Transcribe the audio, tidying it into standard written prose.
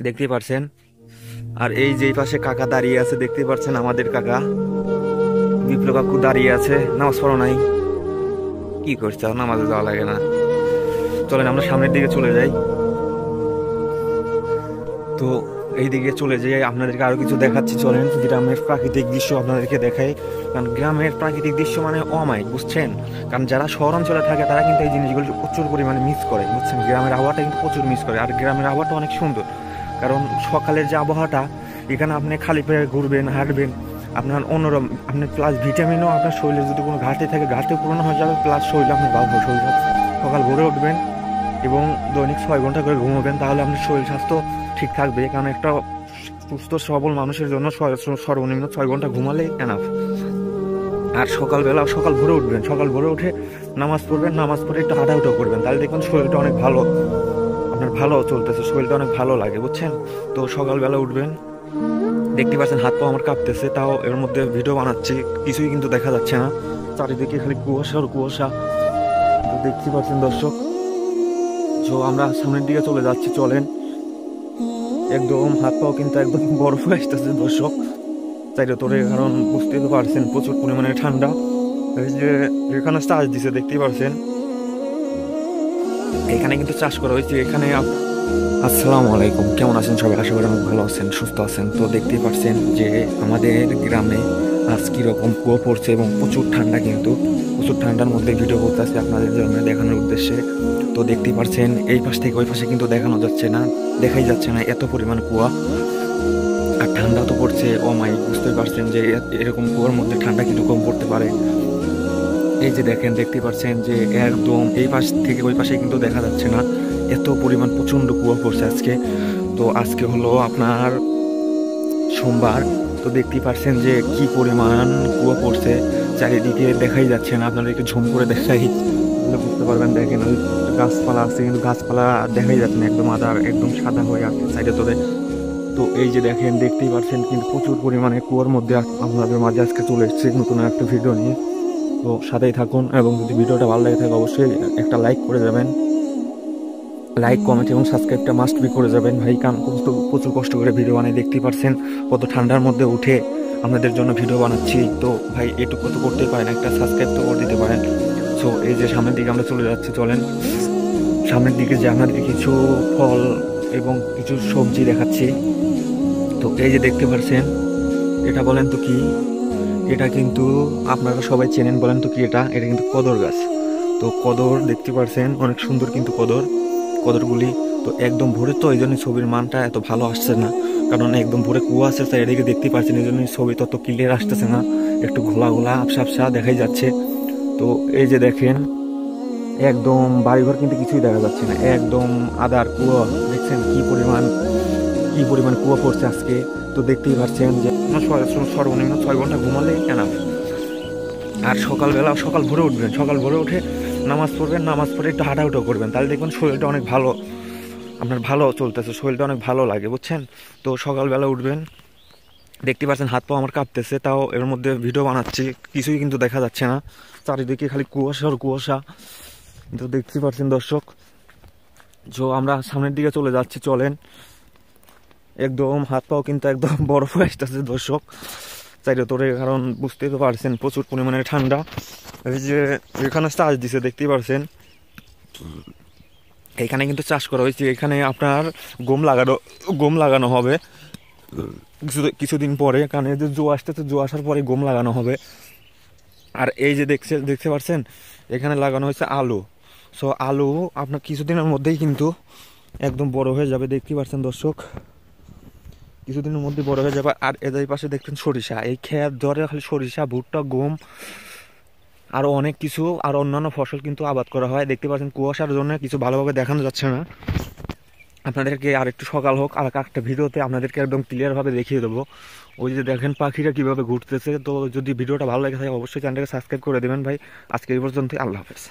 দেখতেই পারছেন। আর এই যে পাশে কাকা দাঁড়িয়ে আছে, দেখতেই পারছেন আমাদের কাকা বিপ্লব কাকু দাঁড়িয়ে আছে। নামাজ পড়ো নাই? কি করছে, নামাজে যাওয়া লাগে না? চলেন আমরা সামনের দিকে চলে যাই। তো এই দিকে চলে যেয়ে আপনাদেরকে আরো কিছু দেখাচ্ছি, চলেন। গ্রামের প্রাকৃতিক দৃশ্য আপনাদেরকে দেখাই, কারণ গ্রামের প্রাকৃতিক দৃশ্য মানে অমায়িক, বুঝছেন? কারণ যারা শহর অঞ্চলে থাকে তারা কিন্তু এই জিনিসগুলো প্রচুর পরিমাণে মিস করে, বুঝছেন? গ্রামের আবহাওয়াটা কিন্তু প্রচুর মিস করে। আর গ্রামের আবহাওয়াটা অনেক সুন্দর, কারণ সকালের যে আবহাওয়াটা, এখানে আপনি খালি পেয়ে ঘুরবেন, হাঁটবেন, আপনার অন্যরকম, আপনার প্লাস ভিটামিনও আপনার শরীরে যদি কোনো ঘাটতি থাকে ঘাটতি পূরণ হয়ে যাবে, প্লাস শরীরে আপনার ভালো শরীর সকাল ভোরে উঠবেন এবং দৈনিক 6 ঘন্টা করে ঘুমাবেন, তাহলে আপনার শরীর স্বাস্থ্য ঠিক থাকবে। কারণ একটা সুস্থ সবল মানুষের জন্য সর্বনিম্ন 6 ঘন্টা ঘুমালেই এনাফ। আর সকালবেলা সকাল ভোরে উঠবেন, সকাল ভোরে উঠে নামাজ পড়বেন, নামাজ পড়ে একটু হাঁটাহুটা করবেন, তাহলে দেখবেন শরীরটা অনেক ভালো, আপনার ভালো চলতেছে, শরীরটা অনেক ভালো লাগে, বুঝছেন? তো সকালবেলা উঠবেন, দেখতে পাচ্ছেন হাত পা আমার কাঁপতেছে, তাও এর মধ্যে ভিডিও বানাচ্ছি, কিছুই কিন্তু দেখা যাচ্ছে না, চারিদিকে খালি কুয়াশা আর কুয়াশা। তো দেখতে পাচ্ছেন দর্শক, তো আমরা সামনের দিকে চলে যাচ্ছি, চলেন। একদম হাত পাও কিন্তু একদম বরফ হয়ে আসতেছে দর্শক, চাইলে তোরে, কারণ বুঝতেই তো পারছেন প্রচুর পরিমাণে ঠান্ডা। এই যে এখানে চাষ দিছে, দেখতেই পারছেন, এখানে কিন্তু চাষ করা হয়েছে এখানে। আসসালামু আলাইকুম, কেমন আছেন সবাই? আশা করি অনেক ভালো আছেন, সুস্থ আছেন। তো দেখতেই পাচ্ছেন যে আমাদের গ্রামে আজ কীরকম কুয়ো পড়ছে এবং প্রচুর ঠান্ডা, কিন্তু প্রচুর ঠান্ডার মধ্যে ভিডিও করতে আসছে আপনাদের জন্য দেখানোর উদ্দেশ্যে। তো দেখতেই পাচ্ছেন এই পাশ থেকে ওই পাশে কিন্তু দেখানো যাচ্ছে না, দেখাই যাচ্ছে না, এত পরিমাণ কুয়া। আর ঠান্ডা তো পড়ছে অমায়িক, বুঝতেই পারছেন যে এরকম কুয়ার মধ্যে ঠান্ডা কীরকম পড়তে পারে। এই যে দেখেন, দেখতে পাচ্ছেন যে একদম এই পাশ থেকে ওই পাশে কিন্তু দেখা যাচ্ছে না, এত পরিমাণ প্রচণ্ড কুয়া পড়ছে আজকে। তো আজকে হলো আপনার সোমবার, তো দেখতেই পাচ্ছেন যে কি পরিমাণ কুয়া পড়ছে, চারিদিকে দেখাই যাচ্ছে না, আপনাদেরকে ঝুম করে দেখাই তাহলে বুঝতে পারবেন। দেখেন ওই গাছপালা আছে, কিন্তু গাছপালা দেখাই যাচ্ছে না, একদম আদার একদম সাদা হয়ে আছে সাইডে তোরে। তো এই যে দেখেন, দেখতেই পাচ্ছেন কিন্তু প্রচুর পরিমাণে কুয়ার মধ্যে আপনাদের মাঝে আজকে চলে এসেছে নতুন একটা ভিডিও নিয়ে। তো সাথেই থাকুন, এবং যদি ভিডিওটা ভালো লাগে থাকে অবশ্যই একটা লাইক করে যাবেন, লাইক কমেন্ট এবং সাবস্ক্রাইবটা মাস্ট বি করে যাবেন ভাই, কারণ প্রচুর কষ্ট করে ভিডিও বানাই, দেখতেই পারছেন কত ঠান্ডার মধ্যে উঠে আপনাদের জন্য ভিডিও বানাচ্ছি। তো ভাই এটুকু তো করতেই পারেন, একটা সাবস্ক্রাইব তো করে দিতে পারেন। সো এই যে সামনের দিকে আমরা চলে যাচ্ছি, চলেন। সামনের দিকে যে আপনাদের কিছু ফল এবং কিছু সবজি দেখাচ্ছি। তো এই যে দেখতে পাচ্ছেন, এটা বলেন তো কি? এটা কিন্তু আপনারা সবাই চেনেন, বলেন তো কি এটা? এটা কিন্তু কদর গাছ। তো কদর দেখতে পাচ্ছেন, অনেক সুন্দর কিন্তু কদরগুলি। তো একদম ভোরে, তো এই জন্য ছবির মানটা এত ভালো আসছে না, কারণ একদম ভোরে কুয়া আছে, তাই এদিকে দেখতে পাচ্ছেন, এই জন্য ছবি তত ক্লিয়ার আসতেছে না, একটু ঘোলা ঘোলা আবসা আবসা দেখাই যাচ্ছে। তো এই যে দেখেন, একদম বাড়িঘর কিন্তু কিছুই দেখা যাচ্ছে না, একদম আদার কুয়া, দেখছেন কি পরিমাণ কুয়া পড়ছে আজকে। তো দেখতেই পাচ্ছেন যে সর্বনিম্ন 6 ঘন্টা ঘুমালে এনাফ। আর সকালবেলা সকাল ভোরে উঠবেন, সকাল ভোরে উঠে নামাজ পড়বেন, নামাজ পড়ে একটু হাঁটাহুটা করবেন, তাহলে দেখবেন শরীরটা অনেক ভালো, আপনার ভালো চলতেছে, শরীরটা অনেক ভালো লাগে, বুঝছেন? তো সকালবেলা উঠবেন, দেখতে পাচ্ছেন হাত পা আমার কাঁপতেছে, তাও এর মধ্যে ভিডিও বানাচ্ছি, কিছুই কিন্তু দেখা যাচ্ছে না, চারিদিকে খালি কুয়াশা আর কুয়াশা। তো দেখতে পাচ্ছেন দর্শক, তো আমরা সামনের দিকে চলে যাচ্ছি, চলেন। একদম হাত পাও কিন্তু একদম বরফ হয়ে আসতেছে দর্শক, চাইলে তোরে, কারণ বুঝতেই তো পারছেন প্রচুর পরিমাণে ঠান্ডা। এই যে এখানে চাষ দিছে, দেখতেই পারছেন, এখানে কিন্তু চাষ করা হয়েছে, এখানে আপনার গম লাগানো হবে কিছুদিন পরে, কারণ এই যে জো আসতেছে, জো আসার পরে গম লাগানো হবে। আর এই যে দেখতে পাচ্ছেন, এখানে লাগানো হয়েছে আলু। সো আলু আপনার কিছুদিনের মধ্যেই কিন্তু একদম বড় হয়ে যাবে, দেখতে পাচ্ছেন দর্শক, কিছুদিনের মধ্যে বড় হয়ে যাবে। আর এদের পাশে দেখছেন সরিষা, এই ক্ষেত ধরে খালি সরিষা, ভুট্টা, গম, আরো অনেক কিছু, আর অন্যান্য ফসল কিন্তু আবাদ করা হয়। দেখতে পাচ্ছেন কুয়াশার জন্য কিছু ভালোভাবে দেখানো যাচ্ছে না, আপনাদেরকে আর একটু সকাল হোক আর একটা ভিডিওতে আপনাদেরকে একদম ক্লিয়ার ভাবে দেখিয়ে দেবো। ওই যে দেখেন পাখিরা কিভাবে ঘুরতেছে। তো যদি ভিডিওটা ভালো লাগে থাকে অবশ্যই চ্যানেলটাকে সাবস্ক্রাইব করে দেবেন ভাই। আজকে এই পর্যন্ত, আল্লাহ হাফেজ।